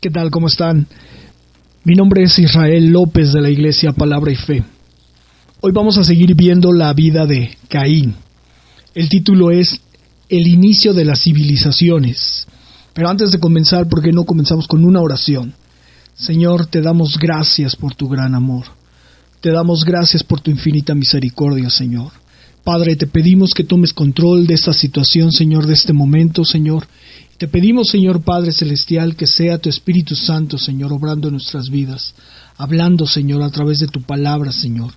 ¿Qué tal? ¿Cómo están? Mi nombre es Israel López de la Iglesia Palabra y Fe. Hoy vamos a seguir viendo la vida de Caín. El título es El inicio de las civilizaciones. Pero antes de comenzar, ¿por qué no comenzamos con una oración? Señor, te damos gracias por tu gran amor. Te damos gracias por tu infinita misericordia, Señor. Padre, te pedimos que tomes control de esta situación, Señor, de este momento, Señor. Te pedimos, Señor Padre Celestial, que sea tu Espíritu Santo, Señor, obrando en nuestras vidas, hablando, Señor, a través de tu palabra, Señor.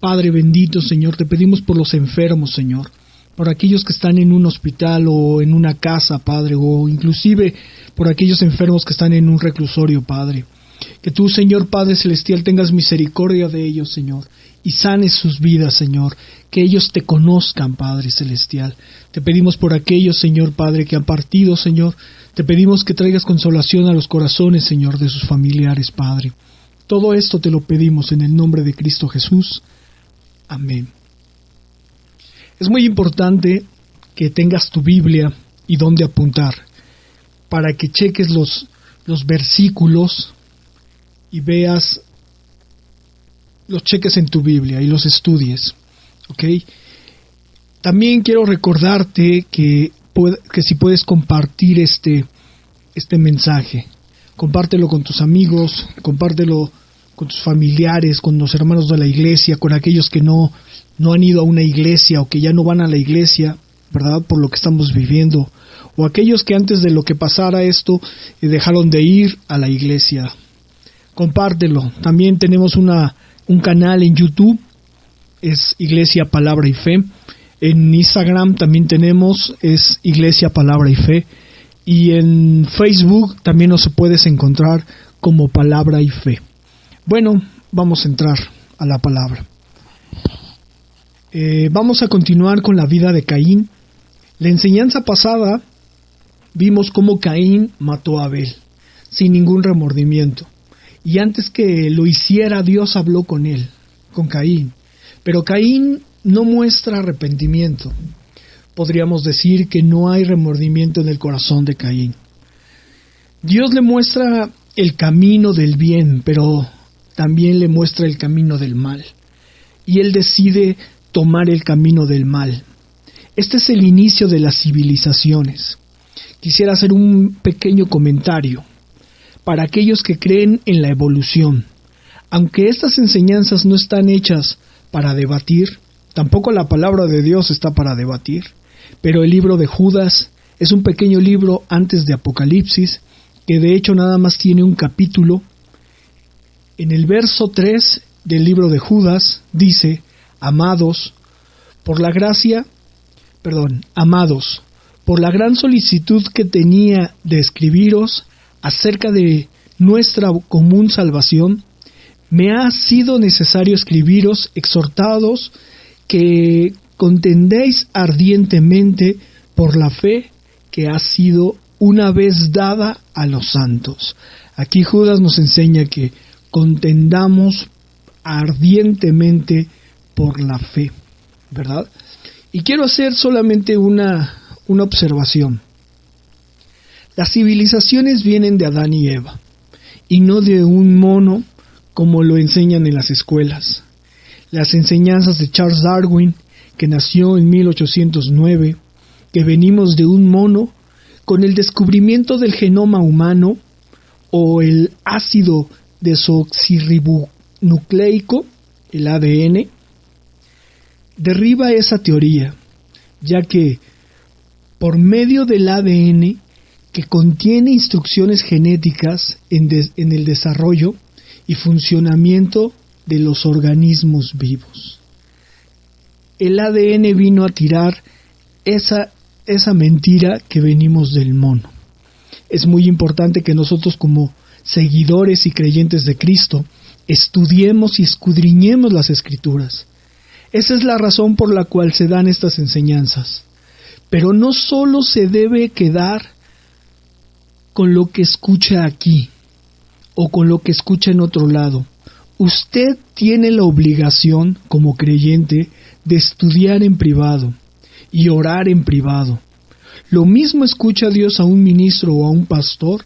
Padre bendito, Señor, te pedimos por los enfermos, Señor, por aquellos que están en un hospital o en una casa, Padre, o inclusive por aquellos enfermos que están en un reclusorio, Padre. Que tú, Señor Padre Celestial, tengas misericordia de ellos, Señor, y sanes sus vidas, Señor, que ellos te conozcan, Padre Celestial. Te pedimos por aquellos, Señor Padre, que han partido, Señor. Te pedimos que traigas consolación a los corazones, Señor, de sus familiares, Padre. Todo esto te lo pedimos en el nombre de Cristo Jesús. Amén. Es muy importante que tengas tu Biblia y dónde apuntar, para que cheques los versículos y veas, los cheques en tu Biblia y los estudies, ¿ok? También quiero recordarte que si puedes compartir este mensaje, compártelo con tus amigos, compártelo con tus familiares, con los hermanos de la iglesia, con aquellos que no han ido a una iglesia o que ya no van a la iglesia, ¿verdad? Por lo que estamos viviendo, o aquellos que antes de lo que pasara esto dejaron de ir a la iglesia. Compártelo. También tenemos un canal en YouTube, es Iglesia Palabra y Fe. En Instagram también tenemos, es Iglesia Palabra y Fe. Y en Facebook también nos puedes encontrar como Palabra y Fe. Bueno, vamos a entrar a la palabra. Vamos a continuar con la vida de Caín. La enseñanza pasada vimos cómo Caín mató a Abel, sin ningún remordimiento. Y antes que lo hiciera, Dios habló con él, con Caín. Pero Caín no muestra arrepentimiento. Podríamos decir que no hay remordimiento en el corazón de Caín. Dios le muestra el camino del bien, pero también le muestra el camino del mal. Y él decide tomar el camino del mal. Este es el inicio de las civilizaciones. Quisiera hacer un pequeño comentario. Para aquellos que creen en la evolución. Aunque estas enseñanzas no están hechas para debatir, tampoco la palabra de Dios está para debatir, pero el libro de Judas es un pequeño libro antes de Apocalipsis, que de hecho nada más tiene un capítulo. En el verso 3 del libro de Judas dice, amados, por la gran solicitud que tenía de escribiros acerca de nuestra común salvación, me ha sido necesario escribiros exhortados que contendéis ardientemente por la fe que ha sido una vez dada a los santos. Aquí Judas nos enseña que contendamos ardientemente por la fe, ¿verdad? Y quiero hacer solamente una observación. Las civilizaciones vienen de Adán y Eva, y no de un mono como lo enseñan en las escuelas. Las enseñanzas de Charles Darwin, que nació en 1809, que venimos de un mono, con el descubrimiento del genoma humano, o el ácido desoxirribonucleico, el ADN, derriba esa teoría, ya que por medio del ADN, que contiene instrucciones genéticas en el desarrollo y funcionamiento de los organismos vivos. El ADN vino a tirar esa mentira que venimos del mono. Es muy importante que nosotros como seguidores y creyentes de Cristo estudiemos y escudriñemos las Escrituras. Esa es la razón por la cual se dan estas enseñanzas. Pero no solo se debe quedar con lo que escucha aquí o con lo que escucha en otro lado. Usted tiene la obligación, como creyente, de estudiar en privado y orar en privado. Lo mismo escucha Dios a un ministro o a un pastor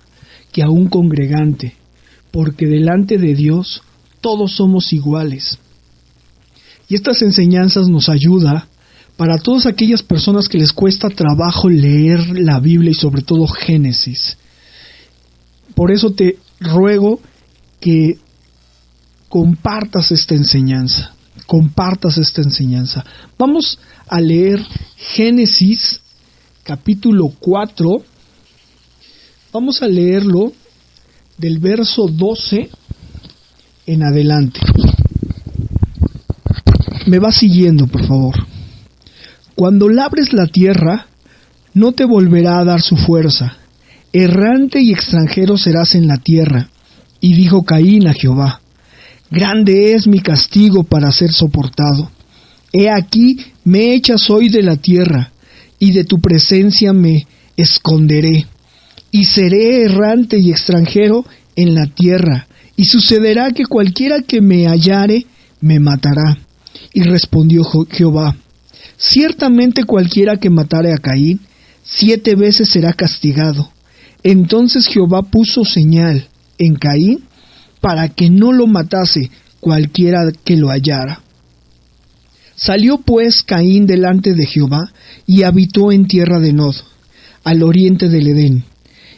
que a un congregante, porque delante de Dios todos somos iguales. Y estas enseñanzas nos ayudan para todas aquellas personas que les cuesta trabajo leer la Biblia y sobre todo Génesis. Por eso te ruego que compartas esta enseñanza. Vamos a leer Génesis capítulo 4. Vamos a leerlo del verso 12 en adelante. Me va siguiendo, por favor. Cuando labres la tierra, no te volverá a dar su fuerza. Errante y extranjero serás en la tierra. Y dijo Caín a Jehová: grande es mi castigo para ser soportado. He aquí me echas hoy de la tierra, y de tu presencia me esconderé. Y seré errante y extranjero en la tierra, y sucederá que cualquiera que me hallare me matará. Y respondió Jehová: ciertamente cualquiera que matare a Caín, 7 veces será castigado. Entonces Jehová puso señal en Caín para que no lo matase cualquiera que lo hallara. Salió pues Caín delante de Jehová y habitó en tierra de Nod, al oriente del Edén.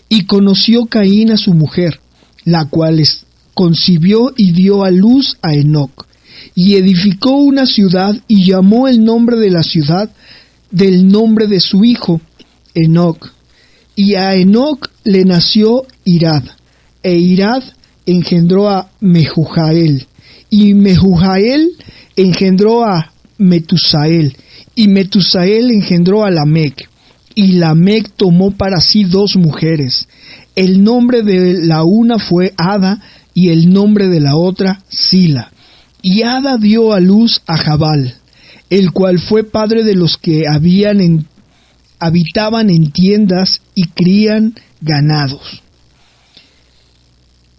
Y conoció Caín a su mujer, la cual concibió y dio a luz a Enoc. Y edificó una ciudad y llamó el nombre de la ciudad del nombre de su hijo, Enoc. Y a Enoc le nació Irad, e Irad engendró a Mehujael, y Mehujael engendró a Metusael, y Metusael engendró a Lamec, y Lamec tomó para sí 2 mujeres. El nombre de la una fue Ada, y el nombre de la otra Sila. Y Ada dio a luz a Jabal, el cual fue padre de los que habitaban en tiendas y crían ganados.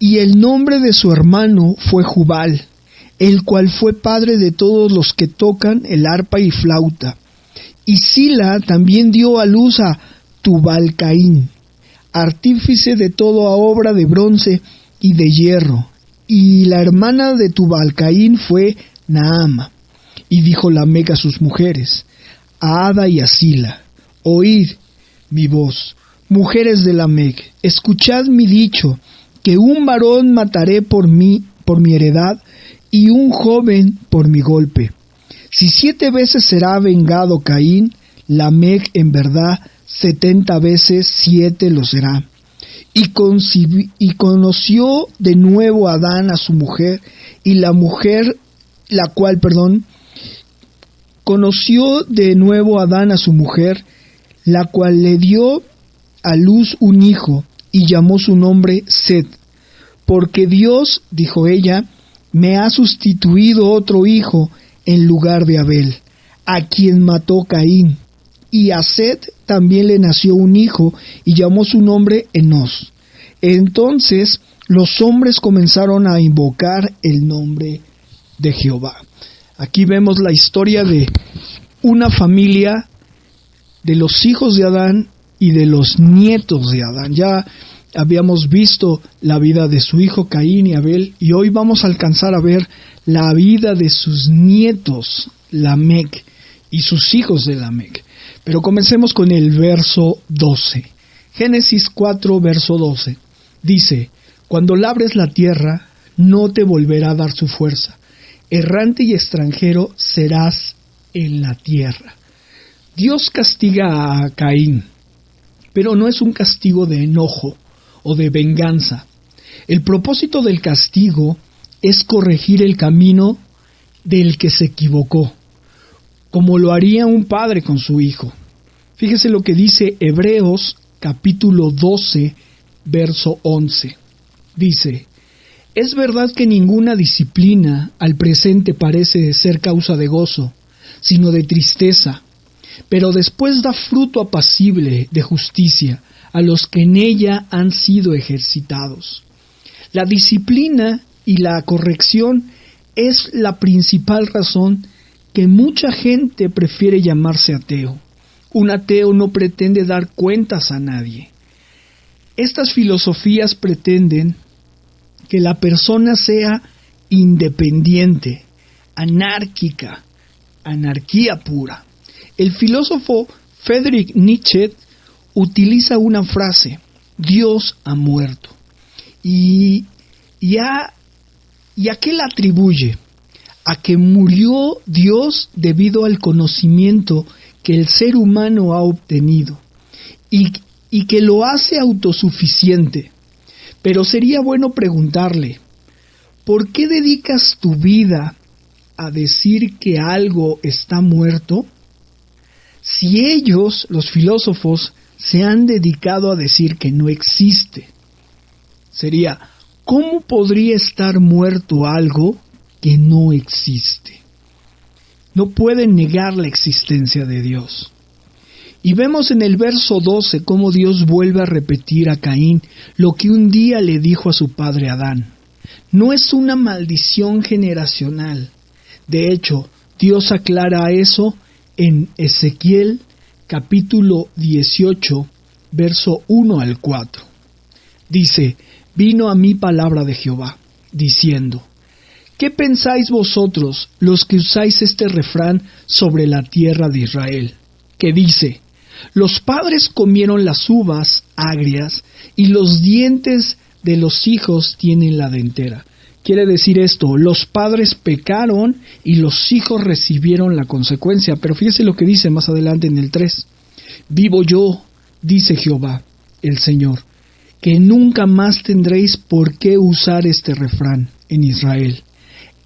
Y el nombre de su hermano fue Jubal, el cual fue padre de todos los que tocan el arpa y flauta. Y Sila también dio a luz a Tubal-Caín, artífice de toda obra de bronce y de hierro. Y la hermana de Tubal-Caín fue Naama. Y dijo Lamec a sus mujeres, a Ada y a Sila: oíd mi voz, mujeres de Lamec, escuchad mi dicho, que un varón mataré por mi heredad, y un joven por mi golpe. Si 7 veces será vengado Caín, Lamec en verdad 70 veces 7 lo será. Y conoció de nuevo Adán a su mujer, y conoció de nuevo Adán a su mujer, la cual le dio a luz un hijo, y llamó su nombre Set, porque Dios, dijo ella, me ha sustituido otro hijo en lugar de Abel, a quien mató Caín. Y a Set también le nació un hijo, y llamó su nombre Enos. Entonces los hombres comenzaron a invocar el nombre de Jehová. Aquí vemos la historia de una familia, de los hijos de Adán y de los nietos de Adán. Ya habíamos visto la vida de su hijo Caín y Abel, y hoy vamos a alcanzar a ver la vida de sus nietos, Lamec, y sus hijos de Lamec. Pero comencemos con el verso 12. Génesis 4, verso 12. Dice: cuando labres la tierra, no te volverá a dar su fuerza. Errante y extranjero serás en la tierra. Dios castiga a Caín, pero no es un castigo de enojo o de venganza. El propósito del castigo es corregir el camino del que se equivocó, como lo haría un padre con su hijo. Fíjese lo que dice Hebreos capítulo 12, verso 11. Dice: es verdad que ninguna disciplina al presente parece ser causa de gozo, sino de tristeza, pero después da fruto apacible de justicia a los que en ella han sido ejercitados. La disciplina y la corrección es la principal razón que mucha gente prefiere llamarse ateo. Un ateo no pretende dar cuentas a nadie. Estas filosofías pretenden que la persona sea independiente, anárquica, anarquía pura. El filósofo Friedrich Nietzsche utiliza una frase: Dios ha muerto. ¿Y a qué la atribuye? A que murió Dios debido al conocimiento que el ser humano ha obtenido y que lo hace autosuficiente. Pero sería bueno preguntarle, ¿por qué dedicas tu vida a decir que algo está muerto? Si ellos, los filósofos, se han dedicado a decir que no existe. Sería, ¿cómo podría estar muerto algo que no existe? No pueden negar la existencia de Dios. Y vemos en el verso 12 cómo Dios vuelve a repetir a Caín lo que un día le dijo a su padre Adán. No es una maldición generacional. De hecho, Dios aclara eso en Ezequiel capítulo 18, verso 1 al 4. Dice: vino a mí palabra de Jehová, diciendo: ¿qué pensáis vosotros, los que usáis este refrán sobre la tierra de Israel? Que dice: los padres comieron las uvas agrias, y los dientes de los hijos tienen la dentera. Quiere decir esto: los padres pecaron y los hijos recibieron la consecuencia. Pero fíjese lo que dice más adelante en el 3. Vivo yo, dice Jehová, el Señor, que nunca más tendréis por qué usar este refrán en Israel.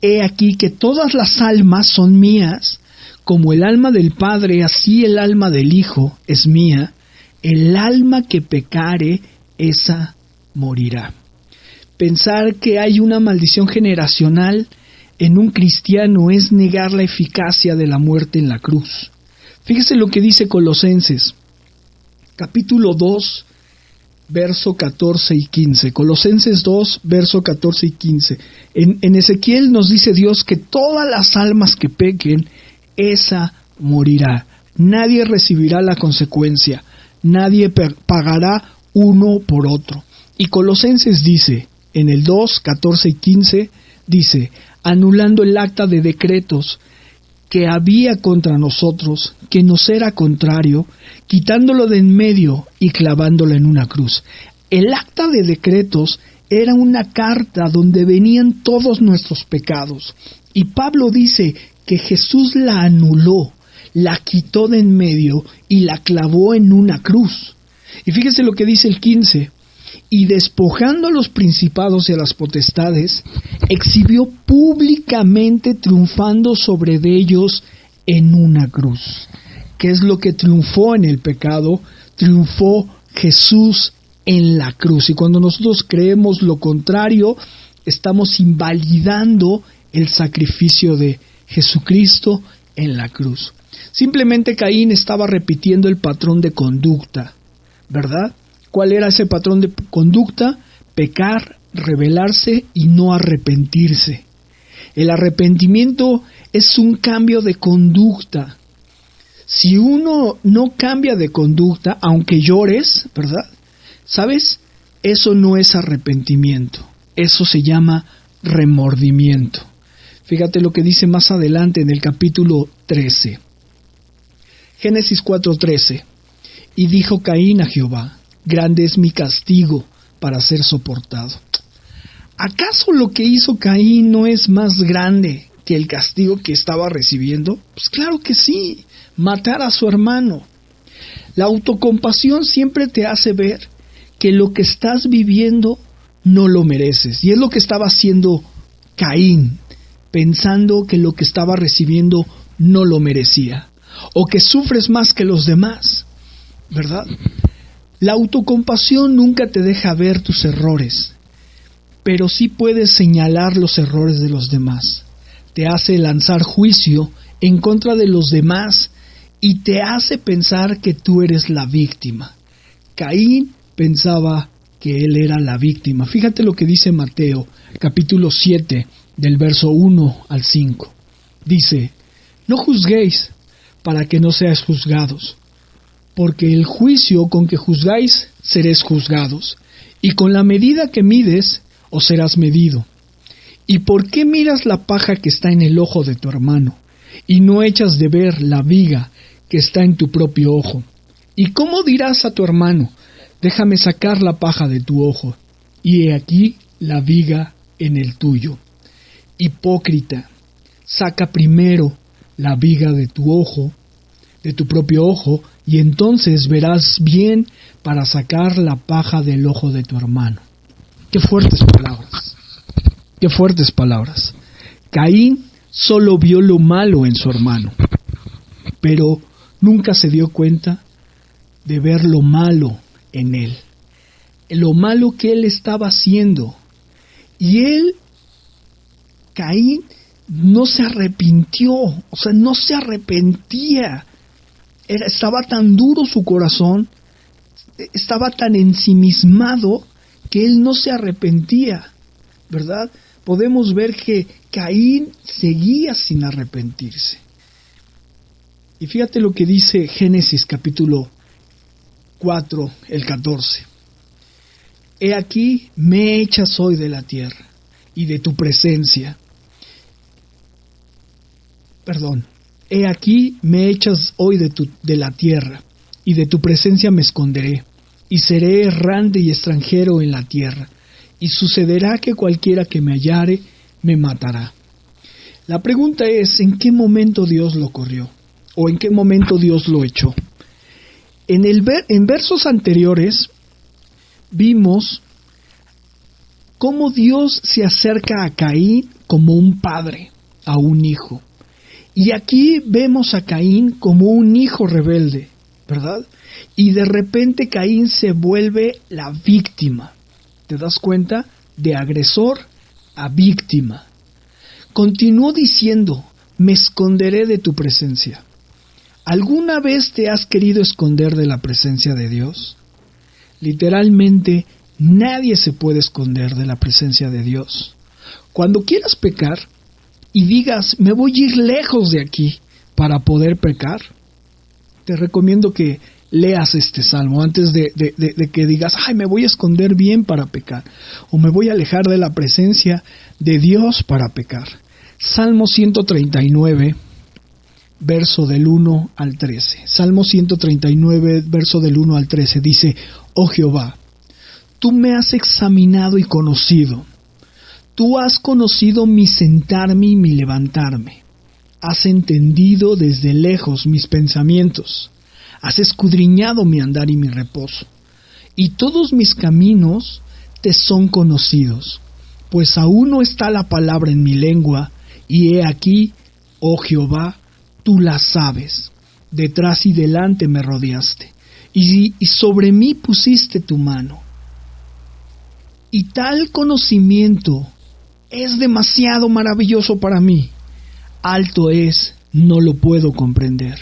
He aquí que todas las almas son mías, como el alma del Padre, así el alma del Hijo es mía. El alma que pecare, esa morirá. Pensar que hay una maldición generacional en un cristiano es negar la eficacia de la muerte en la cruz. Fíjese lo que dice Colosenses, capítulo 2, verso 14 y 15. Colosenses 2, verso 14 y 15. En Ezequiel nos dice Dios que todas las almas que pequen, esa morirá. Nadie recibirá la consecuencia. Nadie pagará uno por otro. Y Colosenses dice, en el 2, 14 y 15, dice: anulando el acta de decretos que había contra nosotros, que nos era contrario, quitándolo de en medio y clavándolo en una cruz. El acta de decretos era una carta donde venían todos nuestros pecados. Y Pablo dice que Jesús la anuló, la quitó de en medio y la clavó en una cruz. Y fíjese lo que dice el 15. Y despojando a los principados y a las potestades, exhibió públicamente, triunfando sobre ellos en una cruz. ¿Qué es lo que triunfó en el pecado? Triunfó Jesús en la cruz. Y cuando nosotros creemos lo contrario, estamos invalidando el sacrificio de Jesucristo en la cruz. Simplemente Caín estaba repitiendo el patrón de conducta, ¿verdad? ¿Cuál era ese patrón de conducta? Pecar, rebelarse y no arrepentirse. El arrepentimiento es un cambio de conducta. Si uno no cambia de conducta, aunque llores, ¿verdad? ¿Sabes? Eso no es arrepentimiento. Eso se llama remordimiento. Fíjate lo que dice más adelante en el capítulo 13. Génesis 4:13. Y dijo Caín a Jehová: grande es mi castigo para ser soportado. ¿Acaso lo que hizo Caín no es más grande que el castigo que estaba recibiendo? Pues claro que sí, matar a su hermano. La autocompasión siempre te hace ver que lo que estás viviendo no lo mereces. Y es lo que estaba haciendo Caín, pensando que lo que estaba recibiendo no lo merecía, o que sufres más que los demás, ¿verdad? La autocompasión nunca te deja ver tus errores, pero sí puedes señalar los errores de los demás. Te hace lanzar juicio en contra de los demás y te hace pensar que tú eres la víctima. Caín pensaba que él era la víctima. Fíjate lo que dice Mateo, capítulo 7, del verso 1 al 5. Dice: no juzguéis para que no seáis juzgados, porque el juicio con que juzgáis seréis juzgados, y con la medida que mides, os serás medido. ¿Y por qué miras la paja que está en el ojo de tu hermano, y no echas de ver la viga que está en tu propio ojo? ¿Y cómo dirás a tu hermano, déjame sacar la paja de tu ojo, y he aquí la viga en el tuyo? Hipócrita, saca primero la viga de tu ojo, de tu propio ojo, y entonces verás bien para sacar la paja del ojo de tu hermano. Qué fuertes palabras, qué fuertes palabras. Caín solo vio lo malo en su hermano, pero nunca se dio cuenta de ver lo malo en él, lo malo que él estaba haciendo. Y Caín, no se arrepintió, no se arrepentía. Estaba tan duro su corazón, estaba tan ensimismado que él no se arrepentía, ¿verdad? Podemos ver que Caín seguía sin arrepentirse. Y fíjate lo que dice Génesis capítulo 4, el 14. He aquí me echas hoy de la tierra y de tu presencia. He aquí me echas hoy de la tierra, y de tu presencia me esconderé, y seré errante y extranjero en la tierra, y sucederá que cualquiera que me hallare me matará. La pregunta es, ¿en qué momento Dios lo corrió? ¿O en qué momento Dios lo echó? En versos anteriores vimos cómo Dios se acerca a Caín como un padre a un hijo. Y aquí vemos a Caín como un hijo rebelde, ¿verdad? Y de repente Caín se vuelve la víctima. ¿Te das cuenta? De agresor a víctima. Continuó diciendo, me esconderé de tu presencia. ¿Alguna vez te has querido esconder de la presencia de Dios? Literalmente, nadie se puede esconder de la presencia de Dios. Cuando quieras pecar y digas, me voy a ir lejos de aquí para poder pecar, te recomiendo que leas este salmo antes de que digas, ay, me voy a esconder bien para pecar, o me voy a alejar de la presencia de Dios para pecar. Salmo 139, verso del 1 al 13. Salmo 139, verso del 1 al 13, dice, oh Jehová, tú me has examinado y conocido. Tú has conocido mi sentarme y mi levantarme. Has entendido desde lejos mis pensamientos. Has escudriñado mi andar y mi reposo. Y todos mis caminos te son conocidos, pues aún no está la palabra en mi lengua, y he aquí, oh Jehová, tú la sabes. Detrás y delante me rodeaste, y sobre mí pusiste tu mano. Y tal conocimiento es demasiado maravilloso para mí. Alto es, no lo puedo comprender.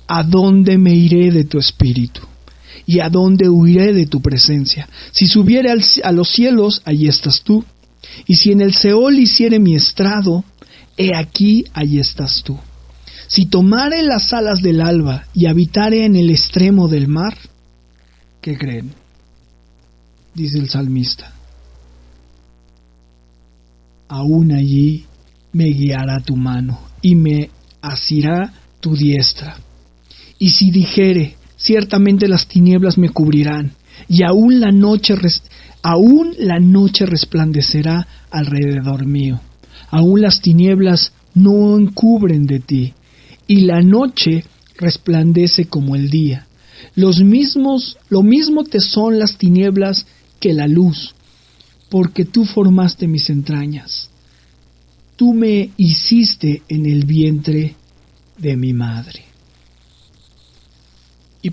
¿A dónde me iré de tu espíritu? ¿Y a dónde huiré de tu presencia? Si subiere a los cielos, allí estás tú. Y si en el Seol hiciere mi estrado, he aquí, allí estás tú. Si tomare las alas del alba y habitare en el extremo del mar, ¿qué creen? Dice el salmista. Aún allí me guiará tu mano y me asirá tu diestra. Y si dijere, ciertamente las tinieblas me cubrirán, y aún la noche resplandecerá alrededor mío. Aún las tinieblas no encubren de ti, y la noche resplandece como el día. Lo mismo te son las tinieblas que la luz, porque tú formaste mis entrañas. Tú me hiciste en el vientre de mi madre. Y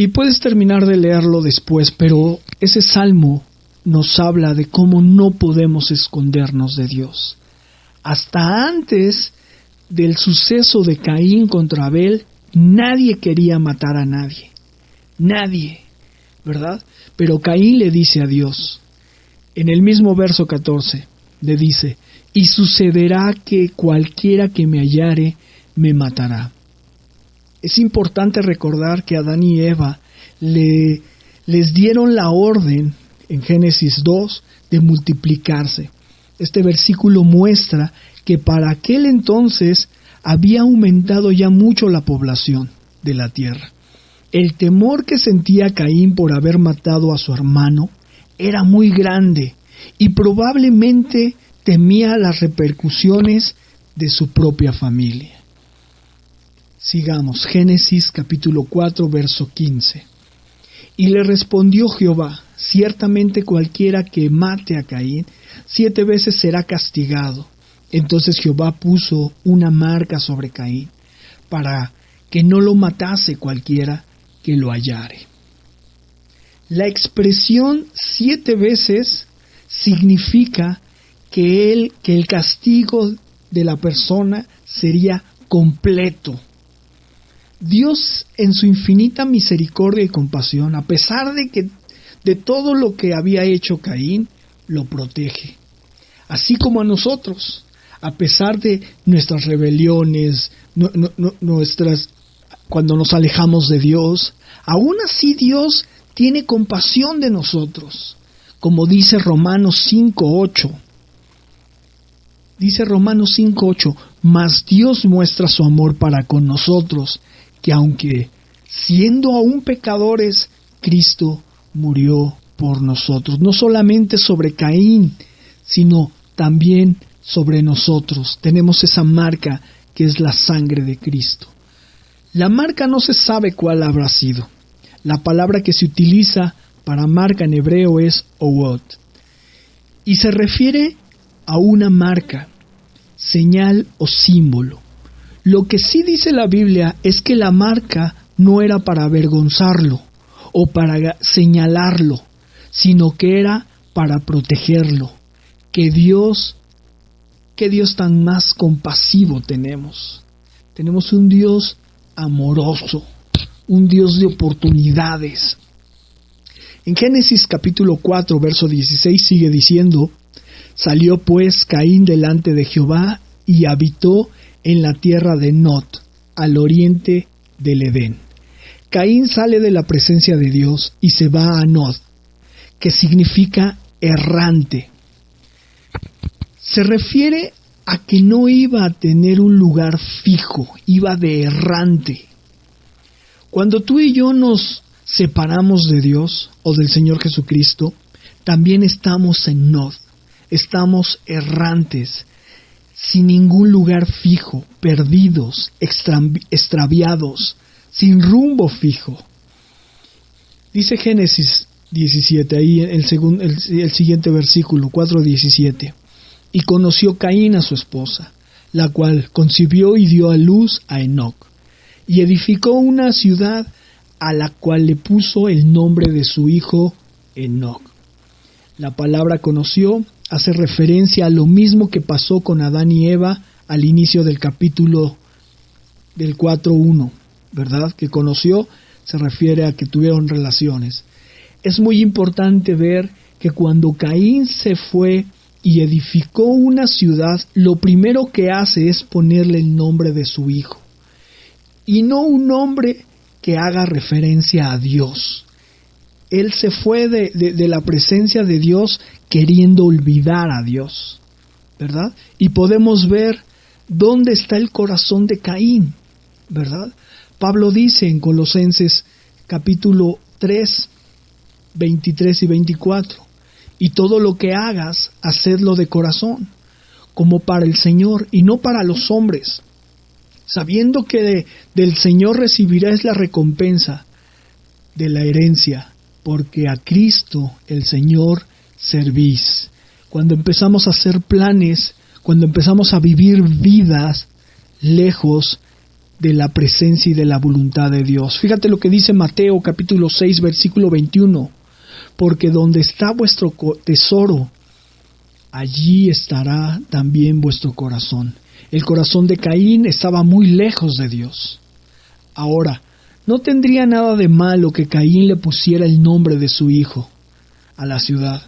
puedes terminar de leerlo después, pero ese salmo nos habla de cómo no podemos escondernos de Dios. Hasta antes del suceso de Caín contra Abel, nadie quería matar a nadie. Nadie, ¿verdad? Pero Caín le dice a Dios, en el mismo verso 14, le dice, y sucederá que cualquiera que me hallare me matará. Es importante recordar que Adán y Eva les dieron la orden en Génesis 2, de multiplicarse. Este versículo muestra que para aquel entonces había aumentado ya mucho la población de la tierra. El temor que sentía Caín por haber matado a su hermano era muy grande y probablemente temía las repercusiones de su propia familia. Sigamos, Génesis capítulo 4, verso 15. Y le respondió Jehová: ciertamente cualquiera que mate a Caín 7 veces será castigado. Entonces Jehová puso una marca sobre Caín, para que no lo matase cualquiera que lo hallare. La expresión 7 veces significa que el castigo de la persona sería completo. Dios, en su infinita misericordia y compasión, a pesar de todo lo que había hecho Caín, lo protege. Así como a nosotros, a pesar de nuestras rebeliones, cuando nos alejamos de Dios, aún así Dios tiene compasión de nosotros, como dice Romanos 5:8. Dice Romanos 5:8, mas Dios muestra su amor para con nosotros, que aunque siendo aún pecadores, Cristo murió por nosotros. No solamente sobre Caín, sino también sobre nosotros. Tenemos esa marca que es la sangre de Cristo. La marca no se sabe cuál habrá sido. La palabra que se utiliza para marca en hebreo es owot, y se refiere a una marca, señal o símbolo. Lo que sí dice la Biblia es que la marca no era para avergonzarlo o para señalarlo, sino que era para protegerlo. Qué Dios tan más compasivo tenemos. Tenemos un Dios amoroso, un Dios de oportunidades. En Génesis capítulo 4, verso 16 sigue diciendo: salió pues Caín delante de Jehová y habitó en la tierra de Nod, al oriente del Edén. Caín sale de la presencia de Dios y se va a Nod, que significa errante. Se refiere a que no iba a tener un lugar fijo, iba de errante. Cuando tú y yo nos separamos de Dios o del Señor Jesucristo, también estamos en Nod, estamos errantes, sin ningún lugar fijo, perdidos, extraviados, sin rumbo fijo. Dice Génesis 17, ahí el siguiente versículo, 4:17. Y conoció Caín a su esposa, la cual concibió y dio a luz a Enoc, y edificó una ciudad a la cual le puso el nombre de su hijo Enoc. La palabra conoció hace referencia a lo mismo que pasó con Adán y Eva al inicio del capítulo del 4:1, ¿verdad? Que conoció se refiere a que tuvieron relaciones. Es muy importante ver que cuando Caín se fue y edificó una ciudad, lo primero que hace es ponerle el nombre de su hijo. Y no un nombre que haga referencia a Dios. Él se fue de la presencia de Dios queriendo olvidar a Dios, ¿verdad? Y podemos ver dónde está el corazón de Caín, ¿verdad? Pablo dice en Colosenses capítulo 3, 23 y 24, y todo lo que hagas, hacedlo de corazón, como para el Señor y no para los hombres, sabiendo que del Señor recibirás la recompensa de la herencia, porque a Cristo el Señor servís. Cuando empezamos a hacer planes, cuando empezamos a vivir vidas lejos de la presencia y de la voluntad de Dios. Fíjate lo que dice Mateo capítulo 6, versículo 21. Porque donde está vuestro tesoro, allí estará también vuestro corazón. El corazón de Caín estaba muy lejos de Dios. Ahora, no tendría nada de malo que Caín le pusiera el nombre de su hijo a la ciudad.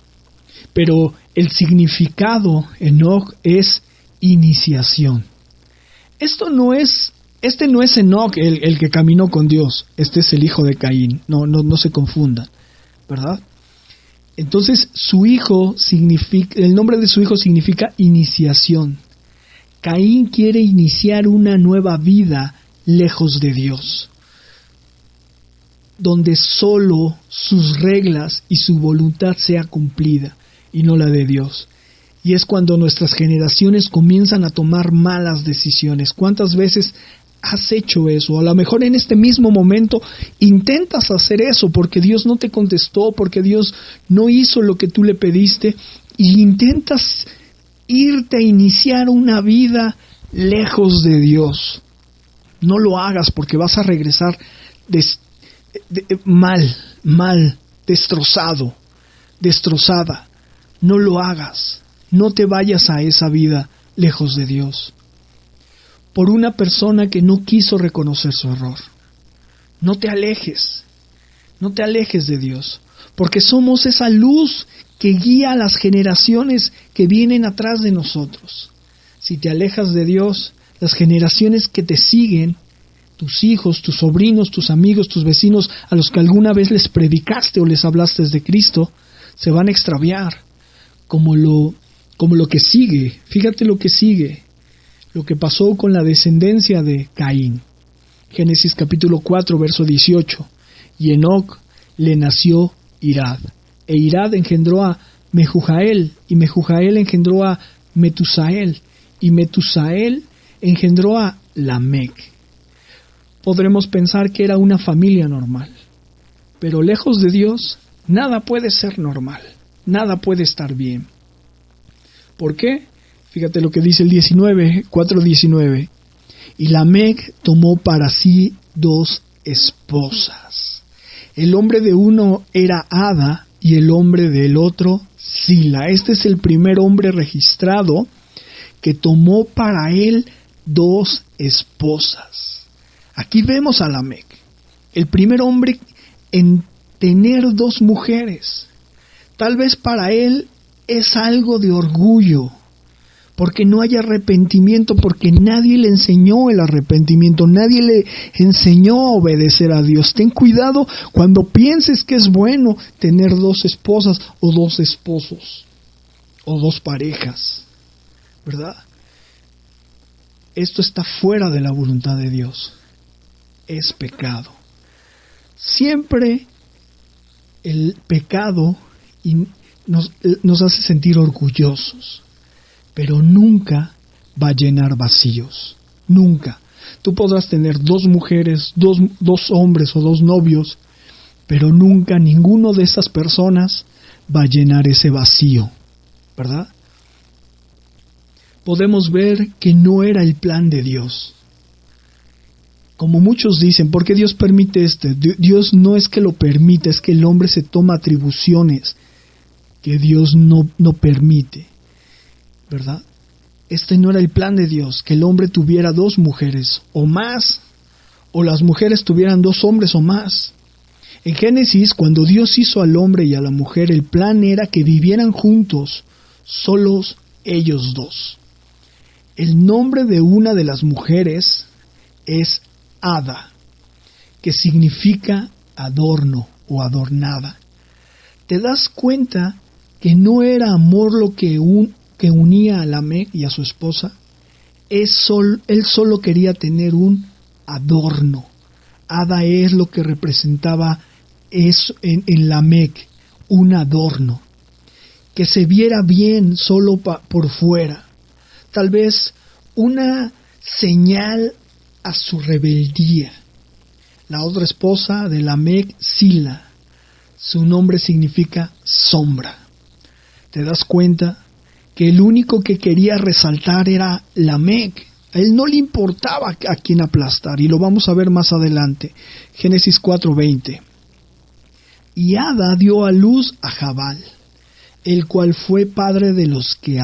Pero el significado, Enoc, es iniciación. Este no es Enoc el que caminó con Dios. Este es el hijo de Caín. No se confundan, ¿verdad? Entonces el nombre de su hijo significa iniciación. Caín quiere iniciar una nueva vida lejos de Dios, donde solo sus reglas y su voluntad sea cumplida y no la de Dios. Y es cuando nuestras generaciones comienzan a tomar malas decisiones. ¿Cuántas veces has hecho eso? A lo mejor en este mismo momento intentas hacer eso porque Dios no te contestó, porque Dios no hizo lo que tú le pediste, y intentas irte a iniciar una vida lejos de Dios. No lo hagas porque vas a regresar mal, destrozada. No lo hagas. No te vayas a esa vida lejos de Dios por una persona que no quiso reconocer su error. No te alejes de Dios, porque somos esa luz que guía a las generaciones que vienen atrás de nosotros. Si te alejas de Dios, las generaciones que te siguen, tus hijos, tus sobrinos, tus amigos, tus vecinos, a los que alguna vez les predicaste o les hablaste de Cristo, se van a extraviar, como lo que sigue. Fíjate lo que sigue, lo que pasó con la descendencia de Caín. Génesis capítulo 4, verso 18. Y Enoc le nació Irad, e Irad engendró a Mehujael, y Mehujael engendró a Metusael, y Metusael engendró a Lamec. Podremos pensar que era una familia normal, pero lejos de Dios, nada puede ser normal, nada puede estar bien. ¿Por qué? Fíjate lo que dice el 4:19. Y Lamec tomó para sí 2 esposas. El hombre de uno era Ada y el hombre del otro Sila. Este es el primer hombre registrado que tomó para él 2 esposas. Aquí vemos a Lamec, el primer hombre en tener 2 mujeres. Tal vez para él es algo de orgullo, porque no hay arrepentimiento, porque nadie le enseñó el arrepentimiento, nadie le enseñó a obedecer a Dios. Ten cuidado cuando pienses que es bueno tener 2 esposas o 2 esposos o 2 parejas, ¿verdad? Esto está fuera de la voluntad de Dios. Es pecado. Siempre el pecado nos hace sentir orgullosos, pero nunca va a llenar vacíos. Nunca. Tú podrás tener 2 mujeres, dos hombres o 2 novios, pero nunca ninguno de esas personas va a llenar ese vacío, ¿verdad? Podemos ver que no era el plan de Dios. Como muchos dicen, ¿por qué Dios permite esto? Dios no es que lo permita, es que el hombre se toma atribuciones que Dios no permite, ¿verdad? Este no era el plan de Dios, que el hombre tuviera 2 mujeres o más, o las mujeres tuvieran 2 hombres o más. En Génesis, cuando Dios hizo al hombre y a la mujer, el plan era que vivieran juntos, solos ellos 2. El nombre de una de las mujeres es Ada, que significa adorno o adornada. ¿Te das cuenta que no era amor lo que unía a Lamec y a su esposa? Él solo quería tener un adorno. Ada es lo que representaba eso en Lamec, un adorno. Que se viera bien solo por fuera. Tal vez una señal a su rebeldía. La otra esposa de Lamec, Sila, su nombre significa sombra. ¿Te das cuenta que el único que quería resaltar era Lamec? A él no le importaba a quién aplastar, y lo vamos a ver más adelante. Génesis 4:20. Y Ada dio a luz a Jabal, el cual fue padre de los que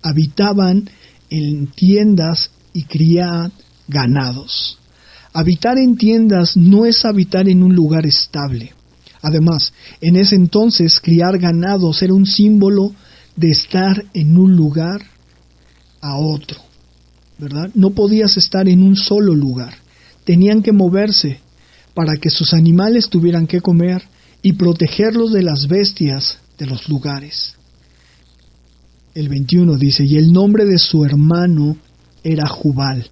habitaban en tiendas y criaban ganados. Habitar en tiendas no es habitar en un lugar estable. Además, en ese entonces criar ganados era un símbolo de estar en un lugar a otro, ¿verdad? No podías estar en un solo lugar. Tenían que moverse para que sus animales tuvieran que comer y protegerlos de las bestias de los lugares. El 21 dice, y el nombre de su hermano era Jubal,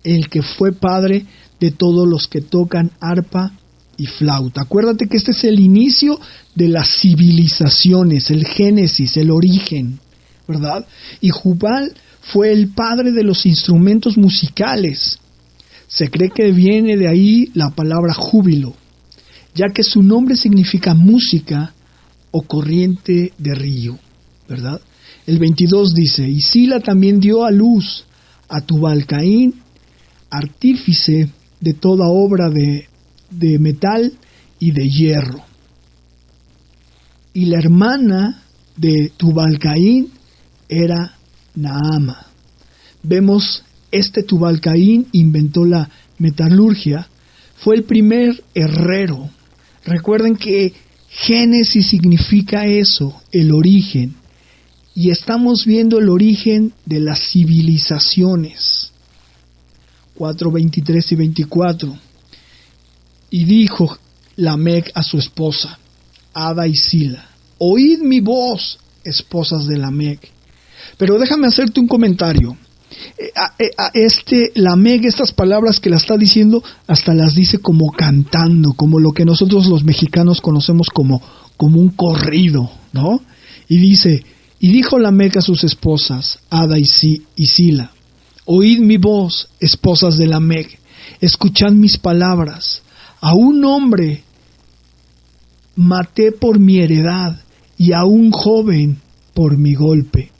el que fue padre de todos los que tocan arpa y flauta. Acuérdate que este es el inicio de las civilizaciones, el génesis, el origen, ¿verdad? Y Jubal fue el padre de los instrumentos musicales. Se cree que viene de ahí la palabra júbilo, ya que su nombre significa música o corriente de río, ¿verdad? El 22 dice, y Sila también dio a luz a Tubal-Caín, artífice de toda obra de metal y de hierro. Y la hermana de Tubal-Caín era Naama. Vemos, este Tubal-Caín inventó la metalurgia, fue el primer herrero. Recuerden que Génesis significa eso, el origen. Y estamos viendo el origen de las civilizaciones. 4:23 y 24. Y dijo Lamec a su esposa, Ada y Sila, oíd mi voz, esposas de Lamec. Pero déjame hacerte un comentario. Lamec, estas palabras que la está diciendo, hasta las dice como cantando, como lo que nosotros los mexicanos conocemos como un corrido, ¿no? Y dice, y dijo Lamec a sus esposas, Ada y Sila, oíd mi voz, esposas de Lamec, escuchad mis palabras. A un hombre maté por mi heredad, y a un joven por mi golpe.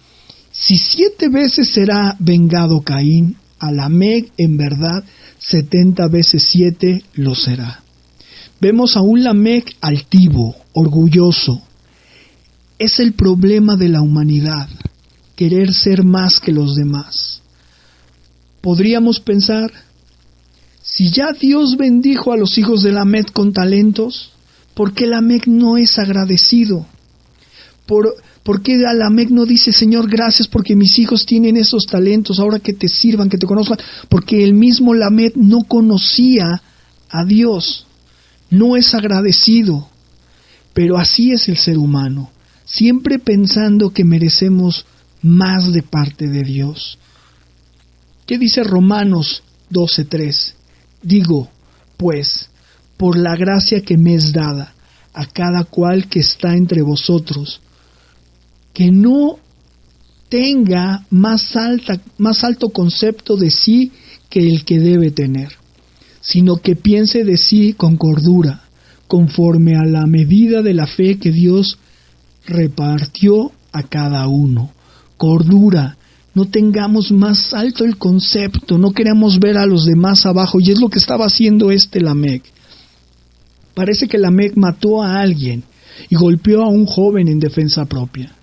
Si 7 veces será vengado Caín, a Lamec en verdad 70 veces 7 lo será. Vemos a un Lamec altivo, orgulloso. Es el problema de la humanidad, querer ser más que los demás. Podríamos pensar, si ya Dios bendijo a los hijos de Lamec con talentos, ¿por qué Lamec no es agradecido? ¿Por qué Lamec no dice, Señor, gracias porque mis hijos tienen esos talentos, ahora que te sirvan, que te conozcan? Porque el mismo Lamec no conocía a Dios, no es agradecido. Pero así es el ser humano, siempre pensando que merecemos más de parte de Dios. ¿Qué dice Romanos 12:3? Digo, pues, por la gracia que me es dada, a cada cual que está entre vosotros, que no tenga más alto concepto de sí que el que debe tener, sino que piense de sí con cordura, conforme a la medida de la fe que Dios repartió a cada uno. Cordura, no tengamos más alto el concepto, no queremos ver a los demás abajo, y es lo que estaba haciendo Lamec. Parece que Lamec mató a alguien y golpeó a un joven en defensa propia.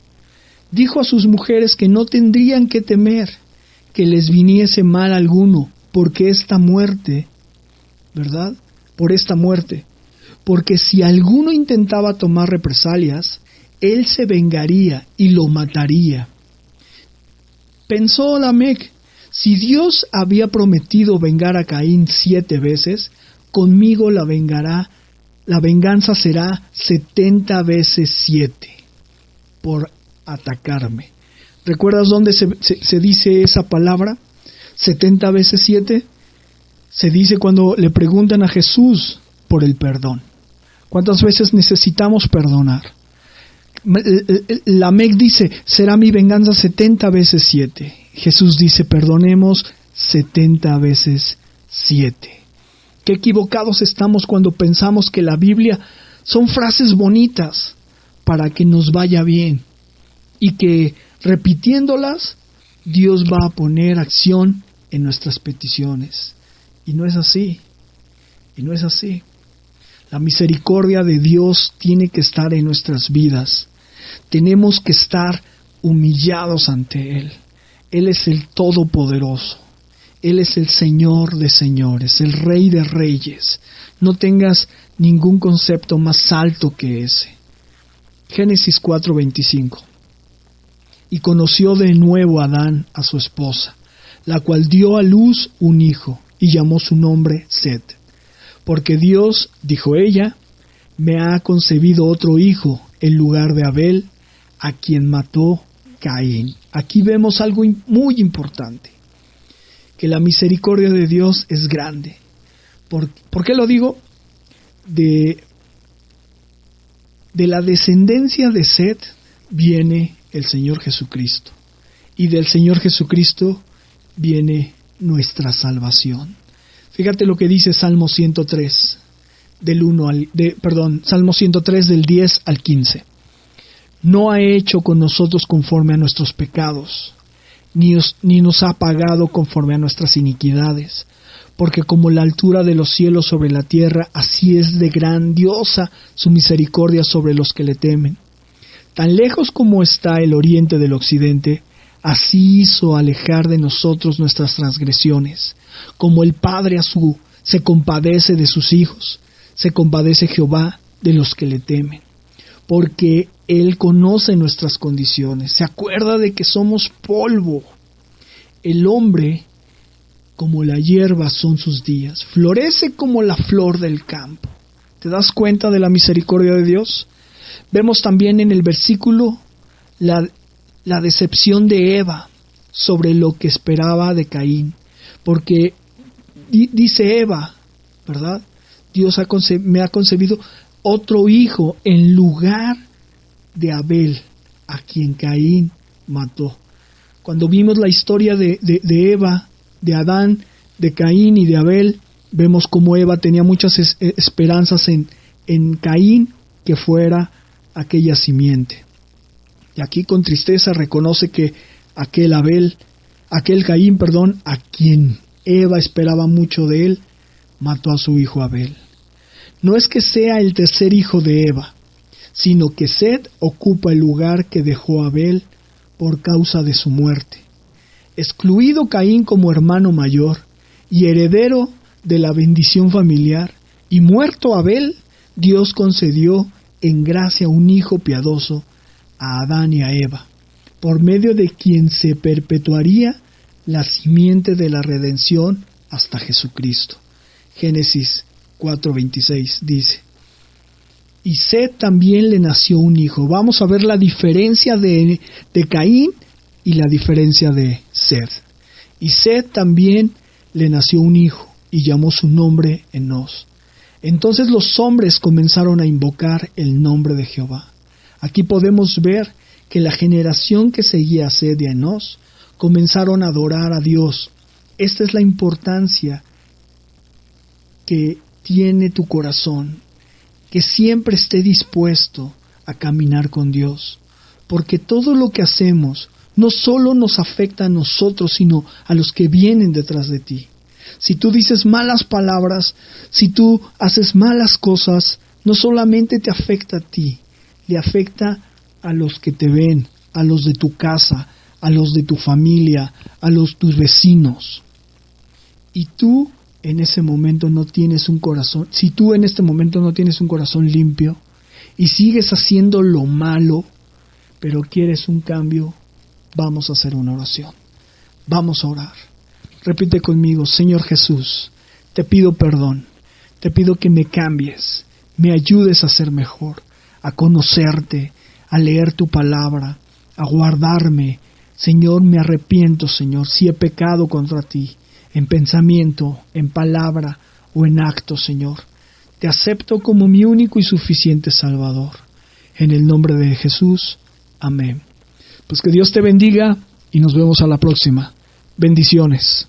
Dijo a sus mujeres que no tendrían que temer que les viniese mal alguno, porque esta muerte, ¿verdad? Por esta muerte. Porque si alguno intentaba tomar represalias, él se vengaría y lo mataría. Pensó Lamec, si Dios había prometido vengar a Caín 7 veces, conmigo la venganza será 70 veces 7 por atacarme. ¿Recuerdas dónde se dice esa palabra? 70 veces 7. Se dice cuando le preguntan a Jesús por el perdón. ¿Cuántas veces necesitamos perdonar? Lamec dice, será mi venganza 70 veces 7. Jesús dice, perdonemos 70 veces 7. Qué equivocados estamos cuando pensamos que la Biblia son frases bonitas para que nos vaya bien y que repitiéndolas Dios va a poner acción en nuestras peticiones. Y no es así. Y no es así. La misericordia de Dios tiene que estar en nuestras vidas. Tenemos que estar humillados ante Él. Él es el Todopoderoso. Él es el Señor de señores, el Rey de reyes. No tengas ningún concepto más alto que ese. Génesis 4:25. Y conoció de nuevo Adán a su esposa, la cual dio a luz un hijo, y llamó su nombre Set. Porque Dios, dijo ella, me ha concebido otro hijo en lugar de Abel, a quien mató Caín. Aquí vemos algo muy importante, que la misericordia de Dios es grande. ¿Por qué lo digo? De la descendencia de Set viene el Señor Jesucristo, y del Señor Jesucristo viene nuestra salvación. Fíjate lo que dice Salmo 103, Salmo 103 del 10 al 15. No ha hecho con nosotros conforme a nuestros pecados, ni nos ha pagado conforme a nuestras iniquidades, porque como la altura de los cielos sobre la tierra, así es de grandiosa su misericordia sobre los que le temen. Tan lejos como está el oriente del occidente, así hizo alejar de nosotros nuestras transgresiones. Como el Padre se compadece de sus hijos, se compadece Jehová de los que le temen. Porque Él conoce nuestras condiciones, se acuerda de que somos polvo. El hombre, como la hierba son sus días, florece como la flor del campo. ¿Te das cuenta de la misericordia de Dios? Vemos también en el versículo la decepción de Eva sobre lo que esperaba de Caín, porque dice Eva, ¿verdad? Dios me ha concebido otro hijo en lugar de Abel, a quien Caín mató. Cuando vimos la historia de Eva, de Adán, de Caín y de Abel, vemos cómo Eva tenía muchas esperanzas en Caín, que fuera aquella simiente. Y aquí con tristeza reconoce que aquel Caín, a quien Eva esperaba mucho de él, mató a su hijo Abel. No es que sea el tercer hijo de Eva, sino que Set ocupa el lugar que dejó Abel por causa de su muerte. Excluido Caín como hermano mayor y heredero de la bendición familiar, y muerto Abel, Dios concedió en gracia un hijo piadoso a Adán y a Eva, por medio de quien se perpetuaría la simiente de la redención hasta Jesucristo. Génesis 4:26 dice: y Set también le nació un hijo. Vamos a ver la diferencia de Caín y la diferencia de Set. Y Set también le nació un hijo, y llamó su nombre Enós. Entonces los hombres comenzaron a invocar el nombre de Jehová. Aquí podemos ver que la generación que seguía a Set y a Enós comenzaron a adorar a Dios. Esta es la importancia que tiene tu corazón, que siempre esté dispuesto a caminar con Dios, porque todo lo que hacemos no solo nos afecta a nosotros, sino a los que vienen detrás de ti. Si tú dices malas palabras, si tú haces malas cosas, no solamente te afecta a ti, le afecta a los que te ven, a los de tu casa, a los de tu familia, a tus vecinos. Y tú en ese momento no tienes un corazón, si tú en este momento no tienes un corazón limpio y sigues haciendo lo malo, pero quieres un cambio, vamos a hacer una oración. Vamos a orar. Repite conmigo: Señor Jesús, te pido perdón, te pido que me cambies, me ayudes a ser mejor, a conocerte, a leer tu palabra, a guardarme. Señor, me arrepiento, Señor, si he pecado contra ti, en pensamiento, en palabra o en acto, Señor. Te acepto como mi único y suficiente Salvador. En el nombre de Jesús, amén. Pues que Dios te bendiga y nos vemos a la próxima. Bendiciones.